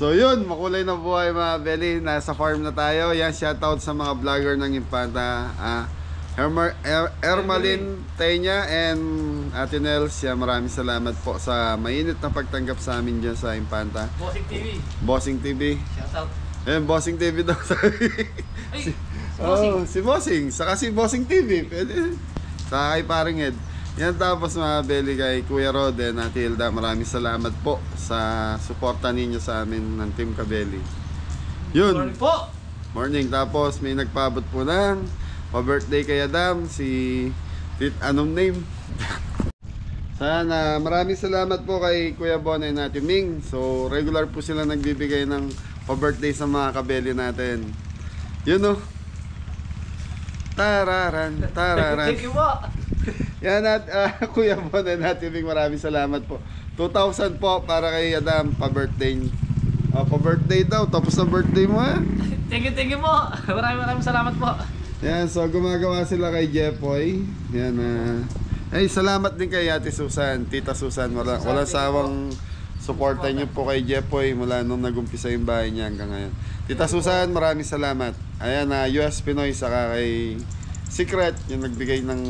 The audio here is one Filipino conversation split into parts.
So yun, makulay na buhay mga Belly. Nasa farm na tayo. Yan, shoutout sa mga vlogger ng Impanta. Ermalyn Tenya and Ate Nels. Yan, maraming salamat po sa mainit na pagtanggap sa amin dyan sa Impanta. Bossing TV. Bossing TV. Shoutout. Ayan, Bossing TV daw. Ay, si Bossing. Saka si Bossing TV. Pwede. Saka kay Paring Ed. Yan, tapos mga Belly kay Kuya Roden at Hilda, maraming salamat po sa suporta ninyo sa amin ng Team Kabeli. Yun. Morning po. Morning. Tapos may nagpaabot po ng pa-birthday kay Adam, si anong name? Sana maraming salamat po kay Kuya Bon and Ate Ming. So regular po sila nagbibigay ng pa-birthday sa mga Kabeli natin. Yun o. Tararan, tararan. Thank you po. Yan at Kuya Bon and Ate Ming, maraming salamat po. 2,000 po para kay Adam, pa-birthday. Pa-birthday daw, tapos na birthday mo ha. Thank you po. Maraming salamat po. Yan, so gumagawa sila kay Jeffoy. Yan, ay salamat din kay Ate Susan, Tita Susan. Walang sawang suporta niyo po kay Jeffoy mula nung nag-umpisa yung bahay niya hanggang ngayon. Tita Susan, maraming salamat. Ayan, US Pinoy, saka kay Secret, yung nagbigay ng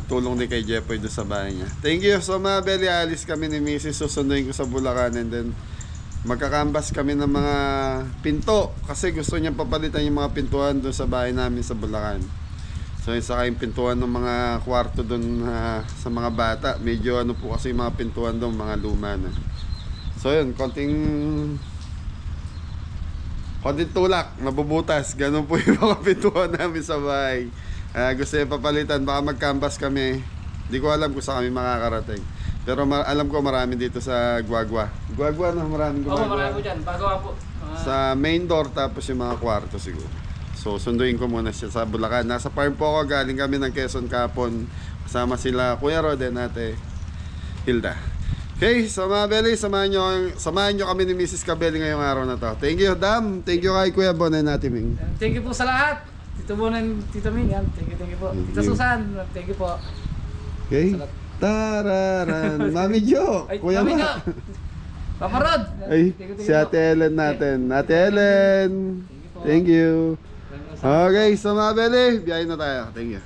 tulong din kay Jeffoy doon sa bahay niya. Thank you. So mga Belly, alis kami ni Mrs. Susunduin ko sa Bulacan and then magkakambas kami ng mga pinto kasi gusto niya papalitan yung mga pintuan doon sa bahay namin sa Bulacan. So yung saka yung pintuan ng mga kwarto doon sa mga bata, medyo ano po kasi yung mga pintuan doon, mga luma na. So yun, konting tulak, nabubutas, ganun po yung mga pintuan namin sa bahay. Gusto niya papalitan, baka magkambas kami. Hindi ko alam kung saan kami makakarating. Pero alam ko marami dito sa Guagua. Guagua na maraming gumagawa. Oo, marami po dyan. Pagawa po. Sa main door, tapos yung mga kwarto siguro. So sunduin ko muna siya sa Bulacan. Nasa farm po ako, galing kami ng Quezon kahapon. Kasama sila Kuya Roden at Hilda. Okay, so mga Belly, samahan nyo kami ni Mrs. Kabeli ngayong araw na to. Thank you, Dam. Thank you kay Kuya Bon and Ate Ming. Thank you po sa lahat. Tito Bon and Tito Ming. Thank you po. Tita Susan, thank you po. Okay. Tararan. Mami Jo. Ay, Kuya Mami Jo. Ma. Papa Rod. Ay, si Ate Ellen natin. Ate Ellen. Thank you. Okay, so mga Belly, biyahin na tayo. Thank you.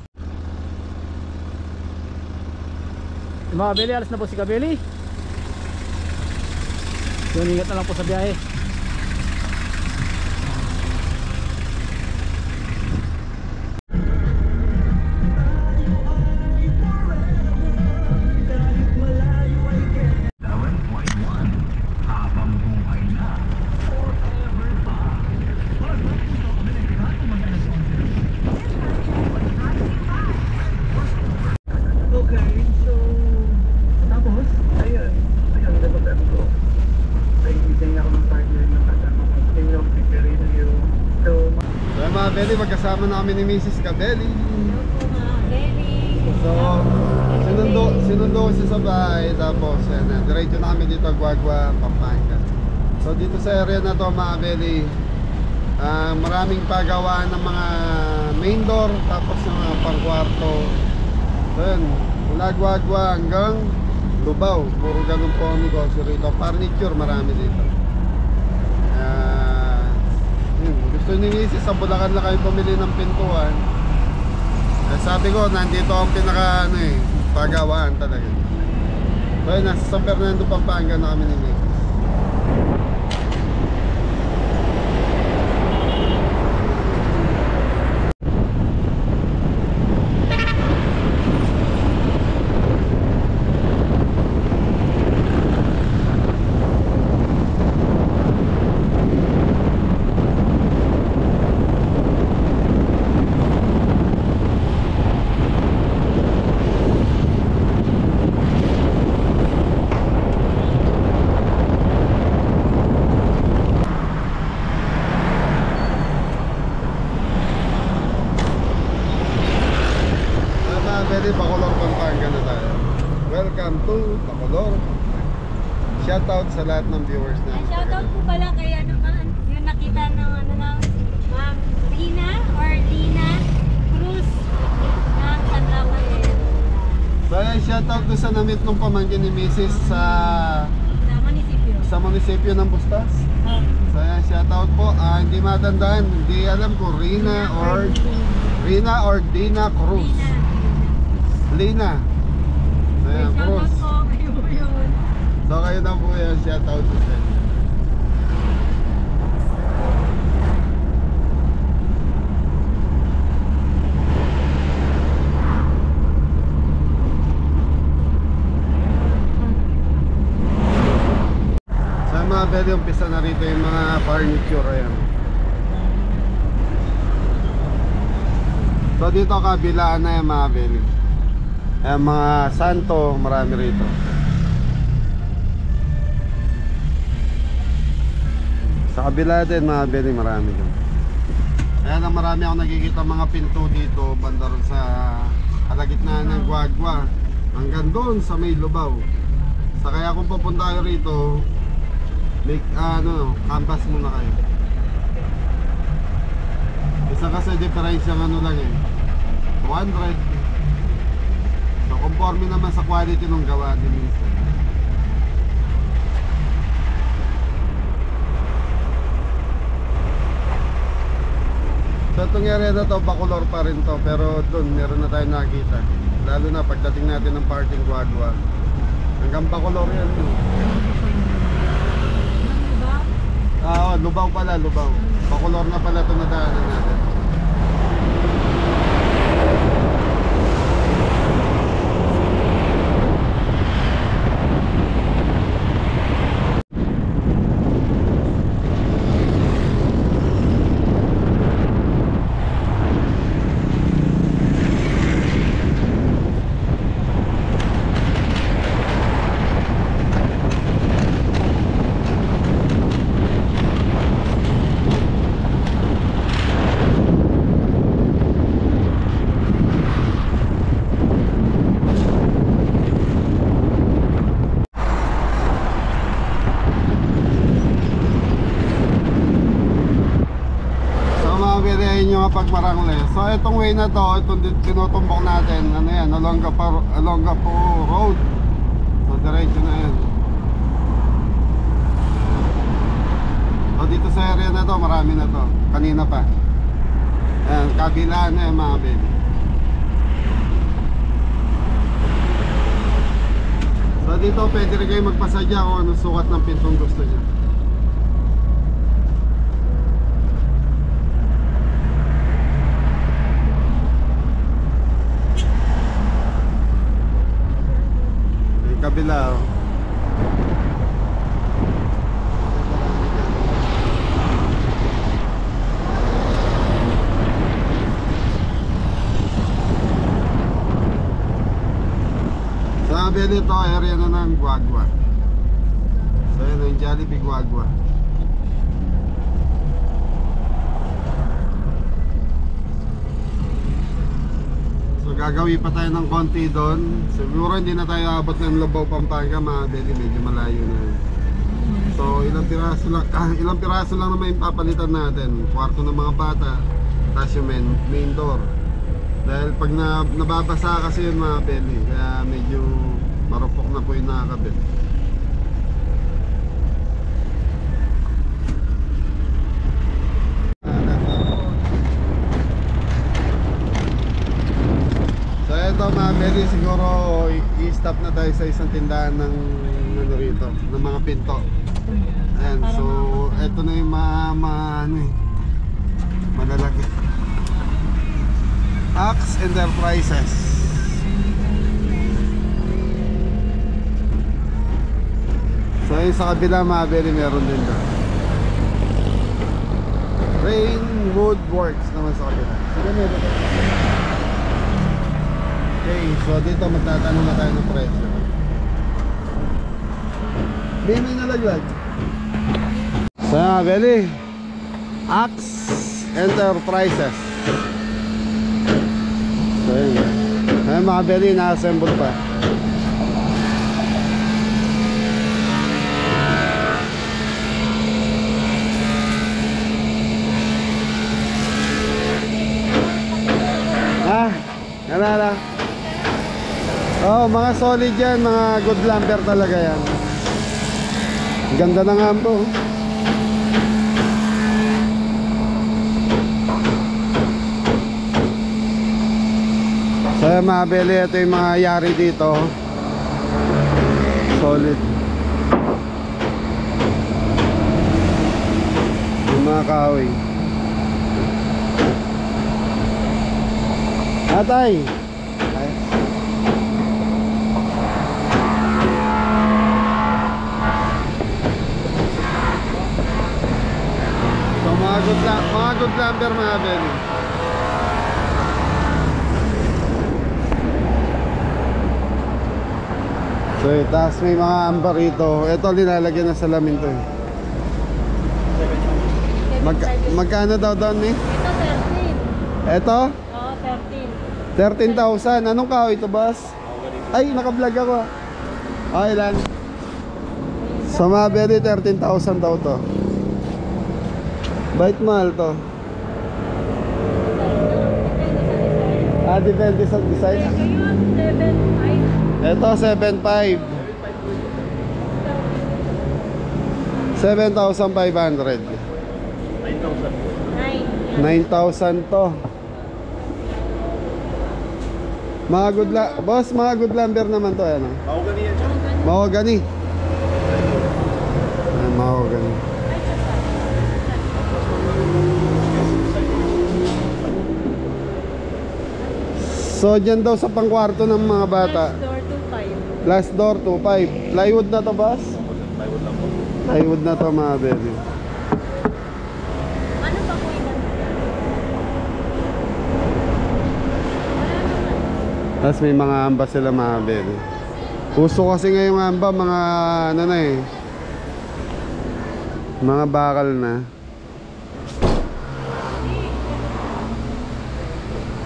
Mga Belly, alas na po si Kabeli. Yun, ingat na lang po sa biyahe. Belly, magkasama na kami ni Mrs. Kabeli. Hello po mga Belly. So, sinundo ko siya sa bahay. Tapos, diretso na kami dito, Guagua, Pampanga. So, dito sa area na to mga Belly, maraming pagawaan ng mga main door, tapos ng mga pangkwarto. So, yun, mula Guagua hanggang Lubao. Puro ganun po ang negosyo rito. Furniture, marami dito. Gusto ni Mrs. sa Bulacan na kayo pumili ng pintuan. Sabi ko, nandito ang pinaka pagawaan talaga. So nasa San Fernando, Pampanga na kami ni Mrs. Bacolor, Pampanga na tayo. Welcome to Bacolor. Shoutout sa lahat ng viewers natin. Shoutout po pala kay yung nakita ng Ma'am Rina or Lina Cruz ng San Rafael. So ayan, shoutout ko sa namit nung pamangkin ni Mrs. sa munisipyo ng Bustas. So ayan, shoutout po. Hindi matandaan, hindi alam ko Rina or Dina Cruz. Lina. So ayan, Cruz. So kayo na po yan, shoutout ko sa inyo. Mga beli, umpisa na rito yung mga furniture. Ayan. So dito kabilaan na yung mga beli. Ayan, mga santo, marami rito. Sa kabila din mga beli, marami doon. Ayan, marami ako nakikita mga pinto dito banda ron sa kalagitnaan ng Guagua hanggang doon sa may Lubao. Sa kaya kung pupunta kayo rito, canvas muna kayo. Isa kasi difference yung ano lang eh, 200. So conforme naman sa quality ng gawa din minsan. So itong area na to, Bacolor pa rin to, pero doon meron na tayo nakita. Lalo na pagdating natin ng parting Guagua, hanggang Bacolor yan. Lubao pala, Lubao. Bacolor na pala ito na daanan natin. Pagmarangles. So itong way na to, itong tinutumbok natin, ano yan, Olongapo Road. So diretso na yan. So dito sa area na to, marami na to. Kanina pa. Ayan, kabila na yan mga baby. So dito pwede rin kayo magpasadya kung anong sukat ng pintong gusto nyo. Kabila. Sa kabila ito, area na ng Guagua. So yun yung Jollibee Guagua. Gagawin pa tayo ng konti doon. Siguro hindi na tayo abot ng Lubao, Pampanga mga beli, medyo malayo na. So ilang piraso lang naman yung papalitan natin. Kwarto ng mga bata, tapos yung main door. Dahil pag nababasa kasi yun mga beli, kaya medyo marupok na po yung nakakabit. Ito mga beli, siguro i-stop na tayo sa isang tindahan ng ano rito, ng mga pinto. Ayan, so ito na yung malalaki. Axe Enterprises. So yun sa kabila mga beli, meron din doon. Rain Woodworks naman sa kabila. Sige, meron doon. Okay, so dito magtatanong na tayo ng presyo. May nalaglag. So mga beli, Axe Enterprises. So yun. Ayun mga beli, na-assemble pa. Nalala. Oh, mga solid yan, mga good lumber talaga yan. Ganda ng ambo. So yung mga beli, ito yung mga yari dito. Solid. Yung mga kahoy. Atay. Ay. So mga good lumber mga beli. So taas may mga ambar rito. Ito linalagyan na salamin to eh. Magkano daw doon eh? Ito 13. Ito? Oo, 13. 13,000. Anong kahoy ito, boss? Ay, naka-vlog ako. Okay lang. Sa mga beri, 13,000 daw to. Bait mahal to. Ah, depende sa design. Ngayon, 7.5. Ito, 7,500. 7,500. 9,000 to. Mga good boss, mga good lumber naman to, ano? Mahogany yan siya. Mahogany. Ayan, mahogany. So dyan daw sa pangkwarto ng mga bata. Last door to 5. Last door, 2,500. Plywood na to, boss? Plywood lang po. Plywood na to, mga beri. Ano pa po ilan? Wala naman. Tapos may mga amba sila, mga beri. Uso kasi ngayong amba, mga ano na eh. Mga bakal na.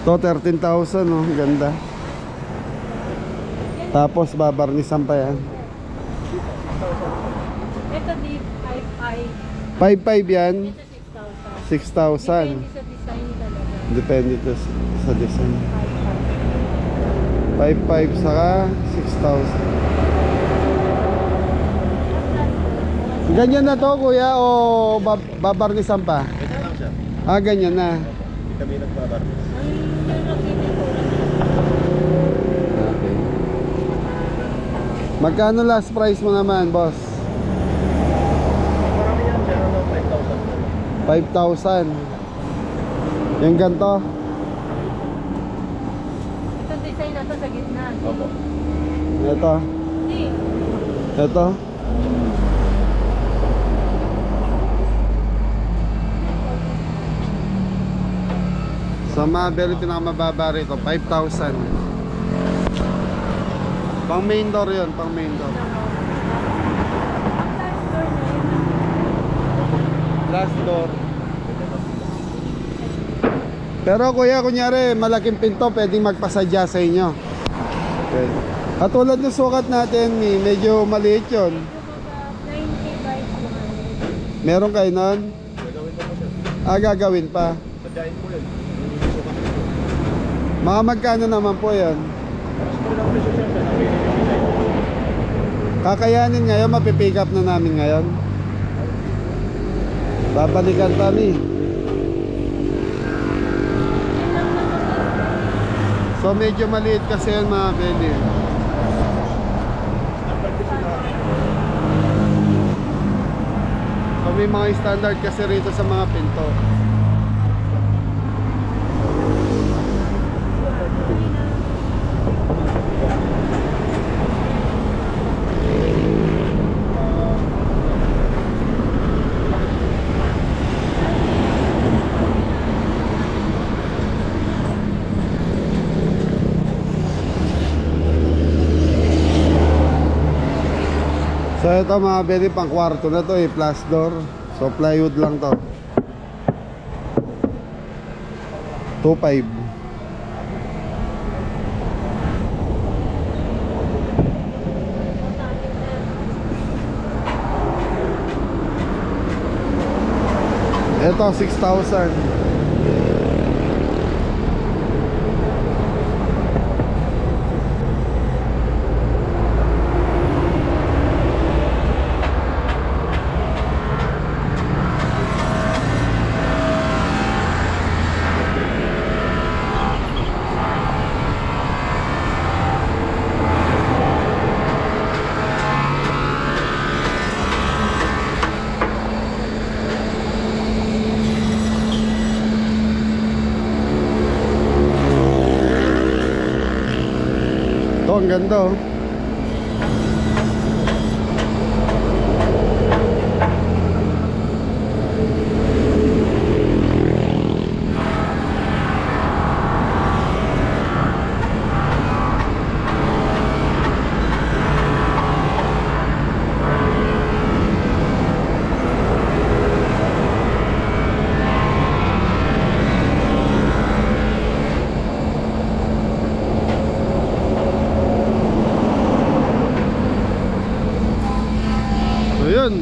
To 13,000, oh, ganda. Tapos babarnisan pa yan. Ito di 5.5. 5,500 yan. Ito 6,000. 6,000. Depende sa design talaga. Depende to sa design. 5,500 saka 6,000. Ganyan na to, kuya, o babarnisan pa? Ito lang siya. Ah, ganyan na. Hindi kami nagbabarnis. Ang lalaki nito. Okay. Magkano last price mo naman, boss? Marami yan siya. 5,000 po. 5,000. Yung ganito? Ito design na to sa gitna. Opo. Ito? Hindi. Ito? Sa Mabel, pinakamababa rito, 5,000. Pang main door yun, pang main door. Last door. Pero kuya, kunyari, malaking pinto, pwedeng magpasadya sa inyo. Okay. Katulad ng sukat natin, medyo maliit yun. 90 by 200. Meron kayo nun? Gagawin ko po siya. Ah, gagawin pa. Sadyain po yun. Mga magkano naman po yan? Mas po lang presyo siya. Kakayanin ngayon, mapipick up na namin ngayon. Babalikan kami. So medyo maliit kasi yan, mga beli. So may mga standard kasi rito sa mga pinto. So ito mga beli, pang kwarto na to eh, plus door. So plywood lang to. 2,500. Ito 6,000. ganda oh.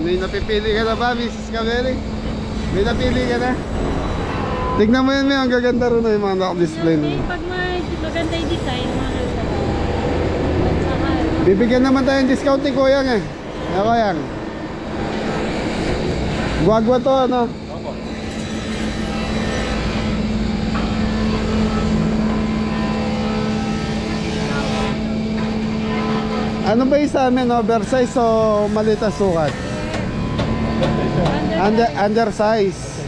May napipili ka na ba, Mrs. Cameri? May napili ka na? Tignan mo yan, ang gaganda rin na yung mga naka-display na. Pag maganda yung design, mga Bibigyan naman tayong discount ni Kuyang eh. Ya, Kuyang. Guagwa to, ano? Opo. Ano ba yung sa amin, oversize o maliit ang sukat? Undersize.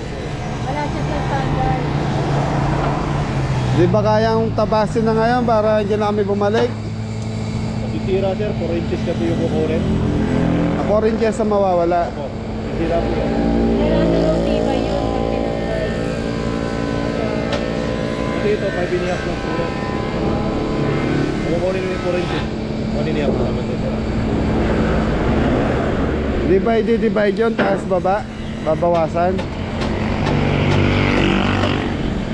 Wala siya sa standard. Di ba kayang tabasin na ngayon para hindi na kami bumalik? Titira sir, 4 inches na po yung kukunin. Ako rin dyan sa mawawala. Opo. Titira po yan. Kailangan na ba yun pag pinag-try? Kasi ito, 5 iniyak lang po yan. Kukunin mo yung 4 inches. 1 iniyak po naman dito. Divide yun, taas baba. Babawasan.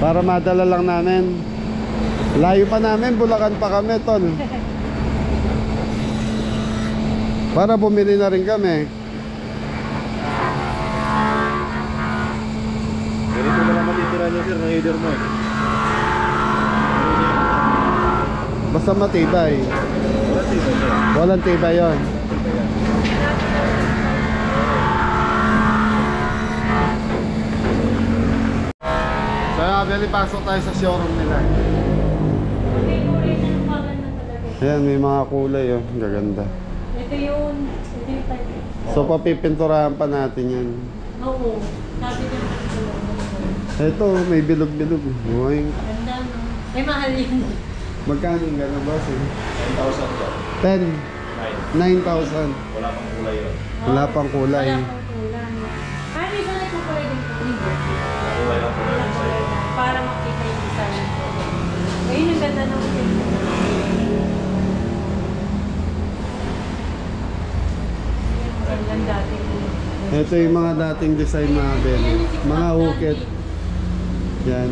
Para madala lang namin. Layo pa namin, Bulacan pa kami, tol. Para bumili na rin kami. Ganito na lang matitira niya sir, ng header mo eh. Basta matibay. Wala dito sir. Walang tibay yun. So, Beli, pasok tayo sa showroom nila. May kulay na yung maganda talaga. Ayan, may mga kulay oh. Gaganda. Ito yung type. So, papipinturahan pa natin yan. Oo. Sabi ko na Ito, may bilog-bilog. Uy, ganda no. May mahal yun. magkano yung gano'n boss eh? 9,000 sir. 10. 9,000. Wala pang kulay yun. Wala pang kulay. Wala pang kulay. Paano isa na yung kulay din po? Kulay lang po yun sir. Para makita yung design. Ayun ang ganda ng kulay. Ang dating Ito yung mga dating design mga Beli. Mga hukit. Yan.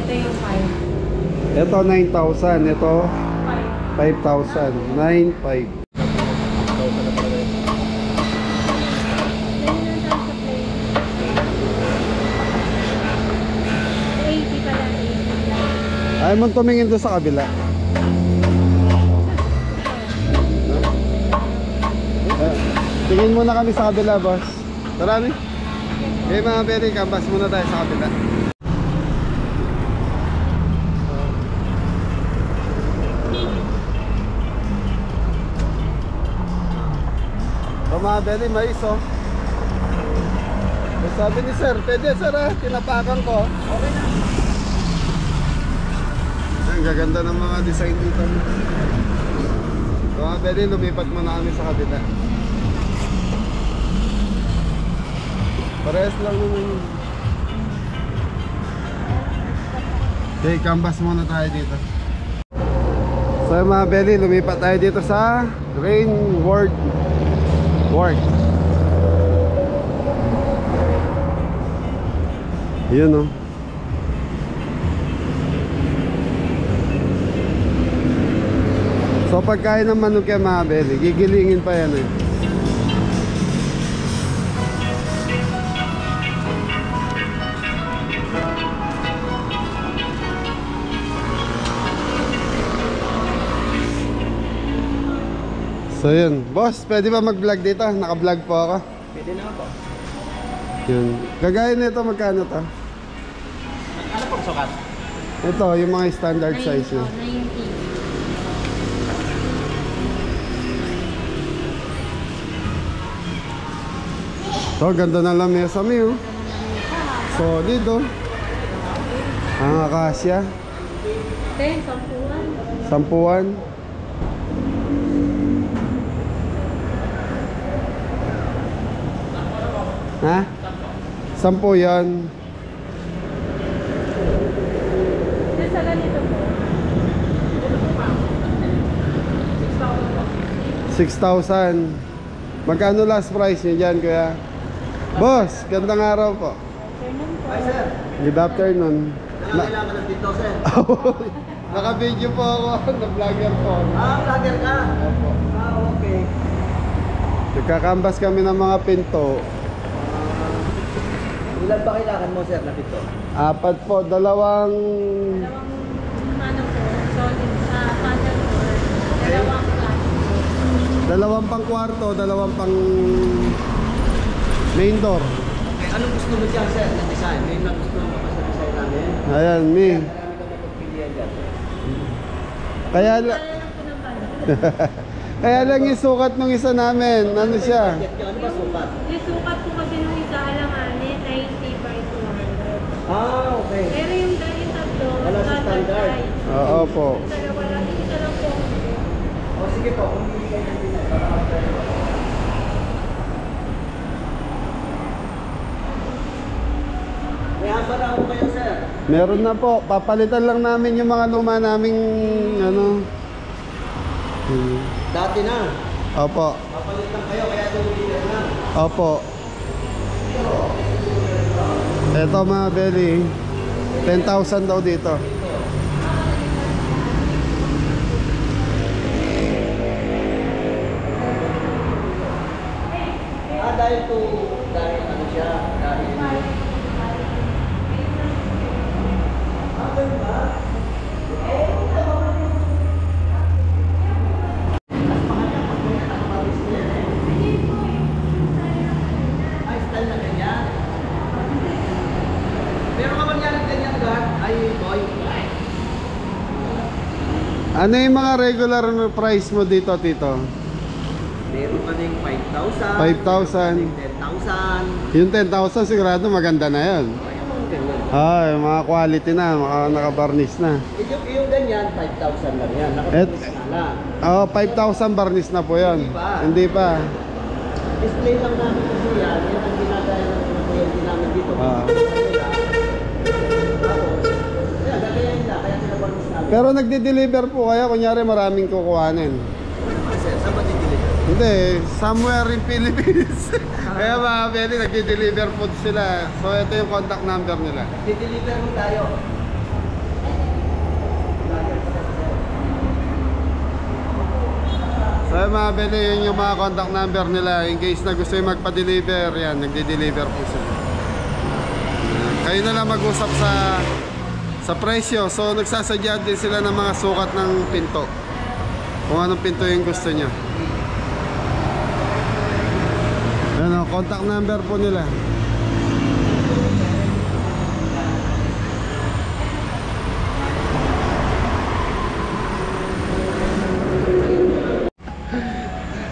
ito yung 5. Ito 9,000. Ito 5. 5,000. 9,500. 9,000 na pala yun. Ganyan lang tayo sa play. 80 pala, 80 lang. Ayaw mo tumingin doon sa kabila. Tingin muna kami sa kabila, boss. Marami. Okay mga Beli, kambas muna tayo sa kabila. So mga Beli, mais oh. Sabi ni sir, pwede sir ah, tinapakan ko. Okay na. Ang gaganda ng mga design dito. So mga Beli, lumipat muna kami sa kabila. Parehas lang naman yun. Okay, canvas muna tayo dito. So mga Beli, lumipat tayo dito sa Rainward Work. Yun oh. So pagkain ng manok yan mga Beli, gigilingin pa yan eh. So yun, boss, pwede ba mag-vlog dito? Naka-vlog po ako. Pwede na po. Yun. Kagaya nito, magkano to? Ano pong sukat? Ito, yung mga standard size niya. 90. So, ganda na lamesa mi oh. Solid oh. Ang akasya? Ten, sampuan. Sampuan? Ha? 10 yan. Yung sa ganito po. 6,000. Magkano last price niyo dyan, kuya? Boss, gandang araw po. Afternoon po. Hi, sir. Good afternoon. Kailangan ng dito, sir. Naka-video po ako, na-vlogger po. Vlogger ka? Opo. Okay. Nagkakambas kami ng mga pinto. Ilan ba kailangan mo, sir, na dito? 4 po, dalawang... Ano po, solid sa panel po. Dalawang plastic. Dalawang pang kwarto, dalawang pang main door. Okay, anong gusto mo dyan, sir, na design? May na gusto mo pa sa design namin? Ayan, me. Marami ka mapagpilihan dyan, sir. Kaya, Kaya lang po ng panel. kaya lang yung sukat nung isa namin. Ano siya? Ano ba sukat? Yung sukat po kasi nung isa alanganin, 90 by 200. Okay. Pero yung dating tatlo, Wala sa standard. size. Oo po. Dalawa lang, isa lang po. O sige po, kung hindi kayo ng design, para mag-try po. May hamba na ako kayo, sir. Meron na po. Papalitan lang namin yung mga luma naming ano. Dati na. Opo. Papalit lang kayo, kaya tumigil na. Opo. Eto mga belly. 10,000 daw dito. Dahil ano siya, dahil... Ganun ba? Ay, style na ganyan. Meron ka bang yan ganyan, guard? Ay, boy. Ano yung mga regular price mo dito, Tito? Meron ka ng 5,000. 5,000. 10,000. Yung 10,000 sigurado maganda na yun. Ay, mga quality na, mga naka-varnish na. Yung ganyan, 5,000 lang yan. Nakapulis na lang. 5,000 varnish na po yun. Hindi pa. Hindi pa. Display lang namin kasi yan. Yan ang ginagaya ng mga kliyente namin dito. Ah. Tapos, kaya gagayain nila. Kaya pinabarnis namin. Pero nagde-deliver po kaya, kunyari maraming kukuhanin. Kasi, saan ba dideliver? Hindi, somewhere in Philippines. Kaya mga belly, nagde-deliver food sila. So ito yung contact number nila. Dideliver mo tayo. So yung mga belly, yun yung mga contact number nila. In case na gusto yung magpa-deliver, yan, nagde-deliver po sila. Kayo na lang mag-usap sa presyo. So nagsasadya din sila ng mga sukat ng pinto. Kung anong pinto yung gusto nyo. Ano, contact number po nila.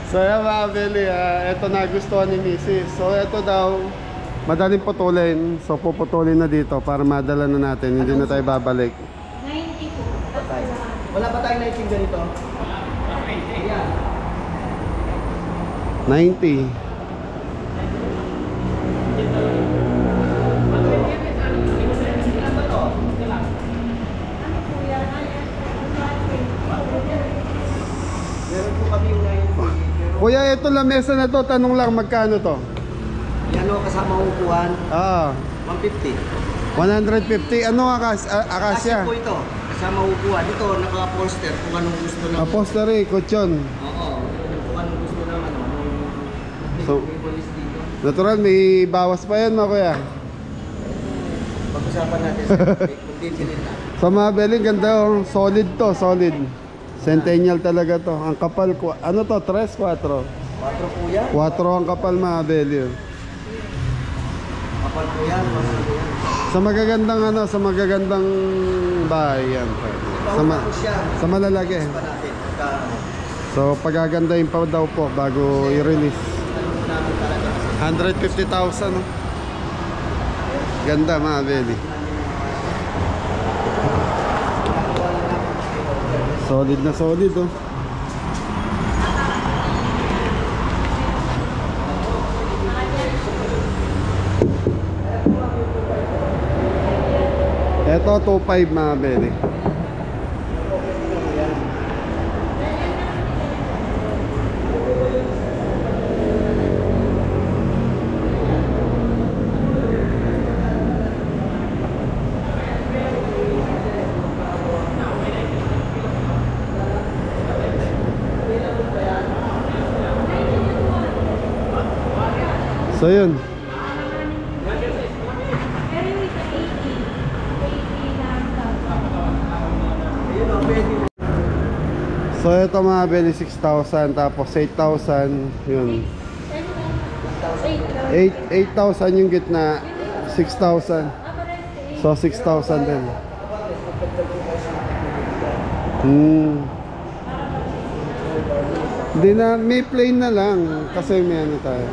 So yan mga belly, ito nagustuhan ni Mrs. So ito daw, madaling putulin. So puputulin na dito para madala na natin. Hindi na tayo babalik. 90 po. Wala pa tayong naiting ganito? Ayan. 90. Meron po kami yung 90. Kuya, ito lamesa na to, tanong lang magkano to? Yan o, kasama upuan. Ah, 150. 150. Ano akasya? Kasi po ito, kasama upuan. Ito, naka-poster kung anong gusto naman. Upholstery, kutsyon. Oo, kung anong gusto naman. So- May police dito. Natural, may bawas pa yan mga kuya. Pag-usapan natin sa kung didilin na. Sa mga beling, ganda oh. Solid to, solid. Centennial talaga to. Ang kapal, ano to? 3, 4? 4 po yan. 4 ang kapal mga beling. Kapal po yan. Kapal po yan. Sa magagandang ano, sa magagandang bahay yan. Sa malalaki. Pa natin. So pagagandahin pa daw po bago i-release. Namin talaga. 150,000 no? Ganda mga belly. Solid na solid oh. Ito 2.5 mga beli. So yun. Pero yung isa 80. 80 lang So ito mga beli 6,000 tapos 8,000 yun. 8,000 yung gitna, 6,000. So 6,000 din. Hindi na, may plain na lang kasi may ano tayo.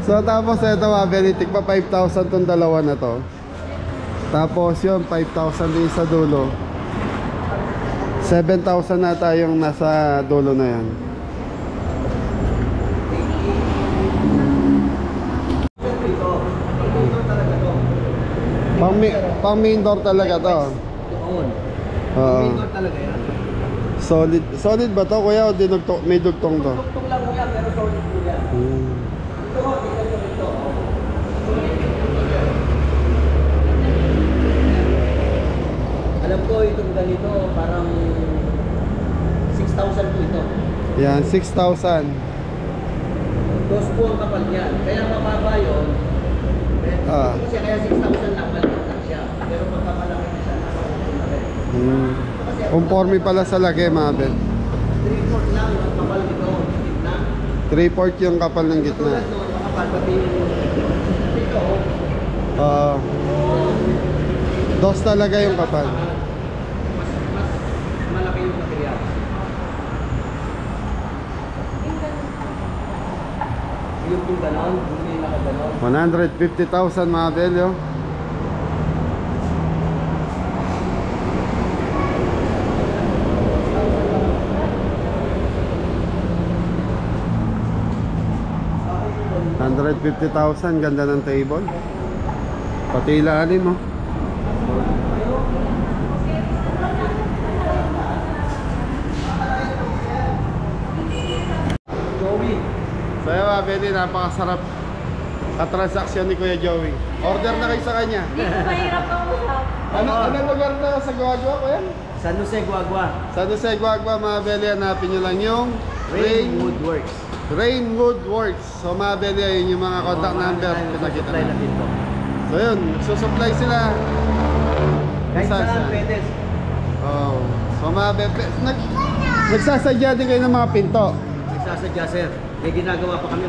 So tapos ito mga beli, tigpa 5,000 tong dalawa na to. Tapos yun, 5,000 din sa dulo. 7,000 na tayong nasa dulo na yan. Pang main door talaga to. Doon. Oo. Main door talaga yan. Solid ba to kuya o may dugtong to? Tugtog lang mo yan, pero solid po yan. Ito, tingnan nyo ito. Alam ko itong ganito, parang 6,000 po ito. Yan, 6,000. Dos po ang kapal niyan. Kaya mababa yun. Kasi kaya 6,000 lang, maliit lang siya. Pero pagkapalaki na siya, Conforme pala sa laki mga ben. 3/4 lang ang kapal nito. Gitna. 3/4 yung kapal ng gitna. Tulad noon, makapal pati dito. Dos talaga yung kapal. Mas malaki yung material. Yung ganon, yung nakaganon. 150,000 mga belyo. $150,000, ganda ng table. Pati ilalim mo. Joey. So yun mga belyo, napakasarap katransaksyon ni Kuya Joey. Order na kayo sa kanya. Hindi ko mahirap ang usap. Anong lugar na sa Guagua ko yan? San Jose Guagua. Sa Jose Guagua mga belyo, hanapin nyo lang yung Rainwood Works. Rainwood Works. So mga belyo, yun yung mga contact number pinakita Supply na. na dito. So yun, nagsusupply sila. Kahit Isa-isa. saan pwede. Oh. So mga belyo, nagsasadya din kayo ng mga pinto. Nagsasadya sir. May ginagawa pa kami.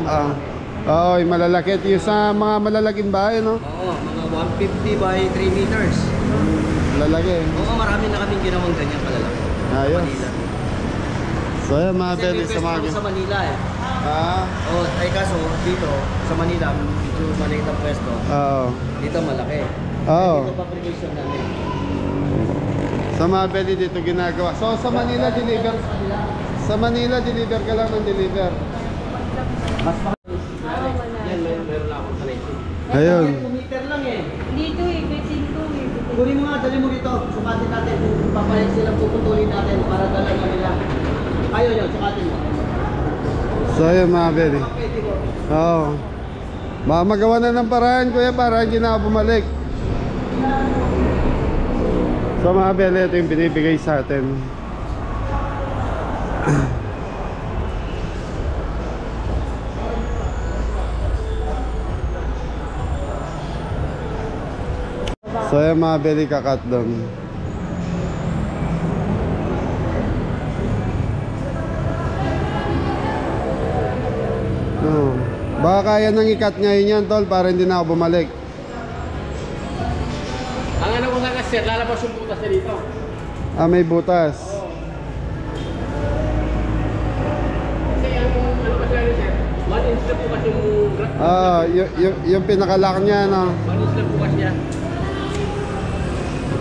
Oo, yung malalaki. Yung sa mga malalaking bahay, no? Oo, mga 150 by 3 meters. Malalaki. Oo, marami na kaming ginawang ganyan kalalaki. Ayos. Manila. So yan mga Kasi belyo may sa mga... pwesto sa Manila eh. Oo. Ay kaso dito sa Manila, medyo maliit ang pwesto. Dito malaki. Oo. Dito fabrication namin. Sa mga belly dito ginagawa. So sa Manila deliver. Sa Manila deliver ka lang ng deliver. Mas pa. Wala. Yan, meron na akong kalay. Ayun. 2 meter lang eh. Dito eh, bitin ko eh. Kunin mo nga, dali mo dito. Sukatin natin kung papayag silang puputulin natin para dala na nila. Ayaw nyo, sukatin mo. So ayun mga belly. Pwede ko. Oo. Baka magawa na ng paraan kuya para hindi na ako bumalik. So mga belly, ito yung binibigay sa atin. So yung mga belly kakat doon. Baka kaya nang ikat ngayon yan tol para hindi na ako bumalik. Ang ano ko sana sir, lalabas yung butas na dito. May butas. Kasi ang ano kasi ano sir, 1 inch na po kasi yung Yung pinakalock niya no. 1 inch na po kasi yan.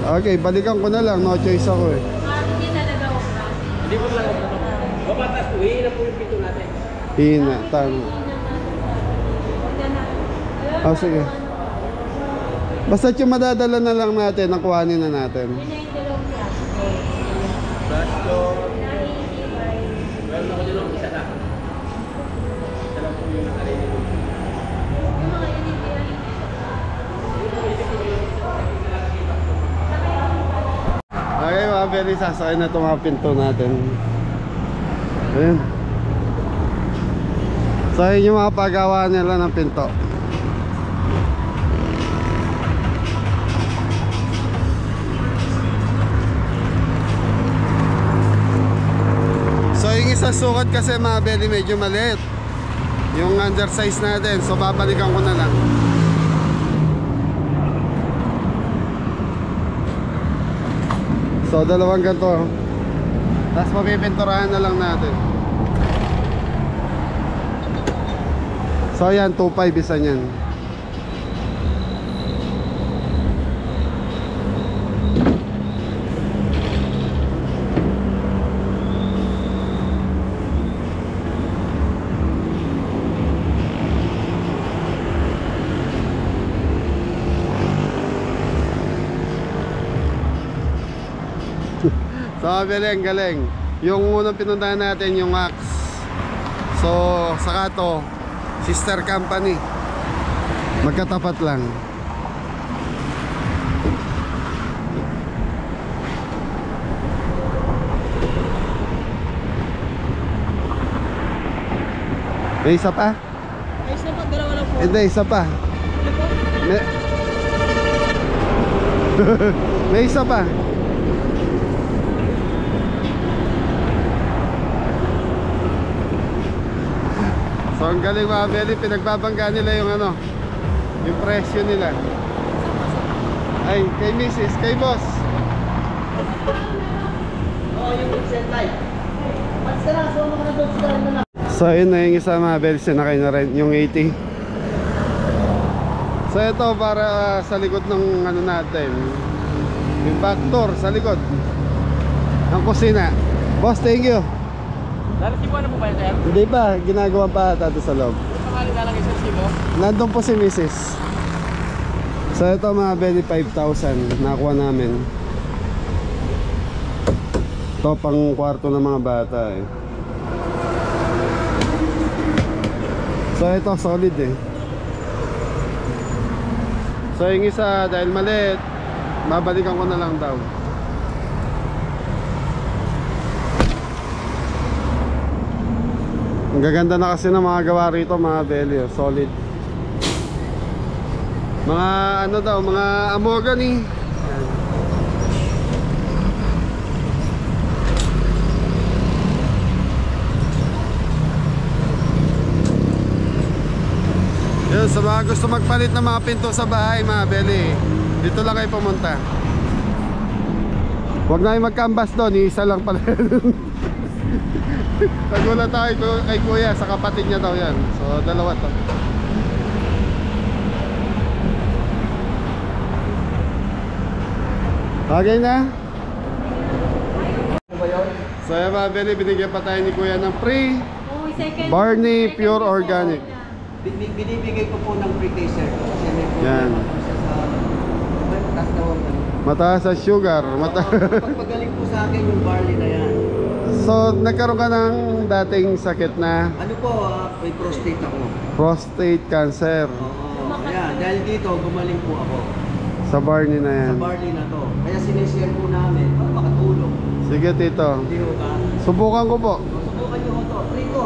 Okay, balikan ko na lang. No choice ako eh. Hindi talaga okra. Hindi po lang ito. Babatas po, hihina po yung pinto natin. Hina, tama. Oh, sige. Basta yung madadala na lang natin, ang kuhanin na natin. Yun na yung dalawang plastic. Plastic. Na-85. Meron ako din isa na. Isa lang po yung nakalili ko. Yung mga yun hindi yan. Okay mga Beli, sasakay na itong mga pinto natin. Ayan. So yun yung mga paggawa nila ng pinto. So yung isang sukat kasi mga Beli medyo maliit. Yung undersize natin, so babalikan ko na lang. So dalawang ganito. Tapos mapipinturahan na lang natin. So yan, 2.5 isa niyan. So galing. Yung unang pinuntahan natin yung Axe. So saka to sister company. Magkatapat lang. May isa pa? Ay, isa pa, dalawa lang po. Hindi, isa pa. May, may isa pa. So ang galing mga Beli, pinagbabangga nila yung ano, yung presyo nila. Ay, kay Mrs., kay Boss. Oo, yung set light. Mas ka na, so mga na-dogs ka rin na lang. So yun na yung isa mga Beli, sinakay na rin, yung 80. So ito para sa likod ng ano natin, yung back door sa likod ng kusina. Boss, thank you. Lalasibuan na po ba yun, sir? Hindi pa, ginagawa pa ata doon sa loob. Yung pangalan lalagay sa sibo? Nandun po si Mrs. So ito mga Beli, 5,000 nakuha namin. Ito pang kwarto ng mga bata eh. So ito solid eh. So yung isa dahil maliit, babalikan ko na lang daw. Ang gaganda na kasi ng mga gawa rito mga Beli, oh. Solid. Mga ano daw, mga amogani. Yun, sa mga gusto magpalit ng mga pinto sa bahay mga Beli, dito lang kayo pumunta. Huwag na kayo magkambas doon, isa lang pala. Nagulat tayo kay kuya, sa kapatid niya daw yan. So dalawa to. Okay na? Ano ba yun? So yan mga Beli, binigyan pa tayo ni kuya ng free Oh, second. Barney second Pure po. Organic. Binibigay ko po ng free sir. Kasi may Yan. problema po siya sa... Mataas na huwag. Mataas sa sugar. Pagpagaling po sa akin yung barley na yan. So nagkaroon ka ng dating sakit na Ano po, may prostate ako. prostate cancer. Oo, kaya dahil dito, gumaling po ako. Sa Barney na yan. Sa barley na to. Kaya sinishare po namin para makatulong. Sige tito, Hindi ho ba? subukan ko po. Subukan nyo ho to. Free ko.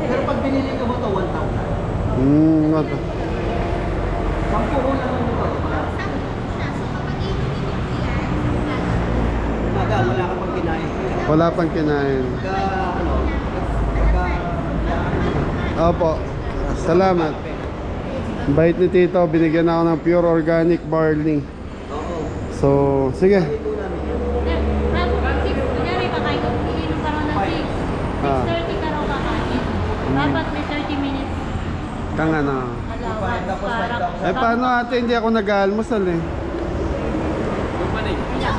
Pero pag binili ko ho to, 1,000. Ano? Sampu ho naman ho to. Maga, wala ka pang kinain. Wala pang kinain. Pagka, ano, Opo, salamat. Bait ni tito, binigyan ako ng pure organic barley. oo. So, sige. Ito namin yun. Kunyari, kakain ko, iinom ka raw ng 6. Ah. 6:30 ka raw kakain. Dapat may 30 minutes Kang ano. allowance para Eh paano ate, hindi ako nag-almusal eh. Wala.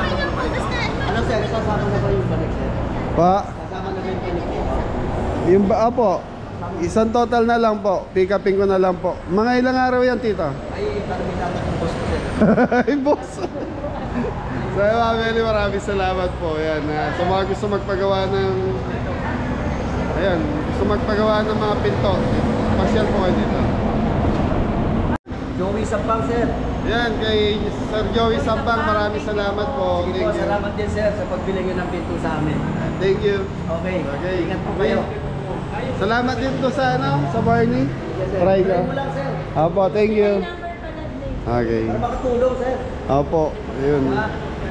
sasama na ba yung balik, sir? Pa, Sasama na ba yung balik dito? yung ba, po, isang total na lang po. Pick upin ko na lang po. Mga ilang araw yan, tito? Ay, parang may dapat yung boss ko, sir. Ay, boss. So, Ma'am Eli, maraming salamat po. Yan, sa mga gusto magpagawa ng... Ayan, gusto magpagawa ng mga pinto. Pasyal po kayo dito. Joey Sampang, sir. Yan, kay Sir Joey Sampang, maraming salamat po. Sige po, Thank you. salamat din, sir, sa pagbili nyo ng pinto sa amin. Thank you. Okay, Okay. ingat po kayo. Salamat din to sa sa Barney. Try ko. Try mo lang, sir. Opo, thank you. Number pala din. Okay. Para makatulong, sir. Opo, ayun.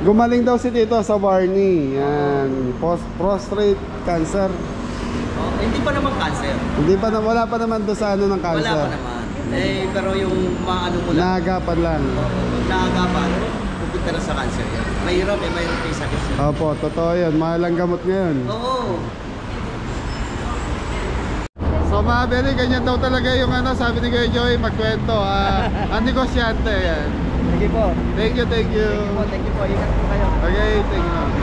Gumaling daw si Tito sa Barney. Yan, prostate cancer. Oh, hindi pa naman cancer. Hindi pa na, wala pa naman doon sa ano ng Wala cancer. pa naman. Eh, pero yung maano mo lang. Naagapan lang. Naagapan, pupunta na sa cancer yan. Mahirap eh, mahirap yung sakit, sir. Opo, totoo yan. Mahal ang gamot ngayon. Oo. So mga Beli, ganyan daw talaga yung ano, sabi ni Kuya Joey, magkwento. Ang negosyante yan. Sige po. Thank you, thank you. Thank you po. Ingat po kayo. Okay, thank you.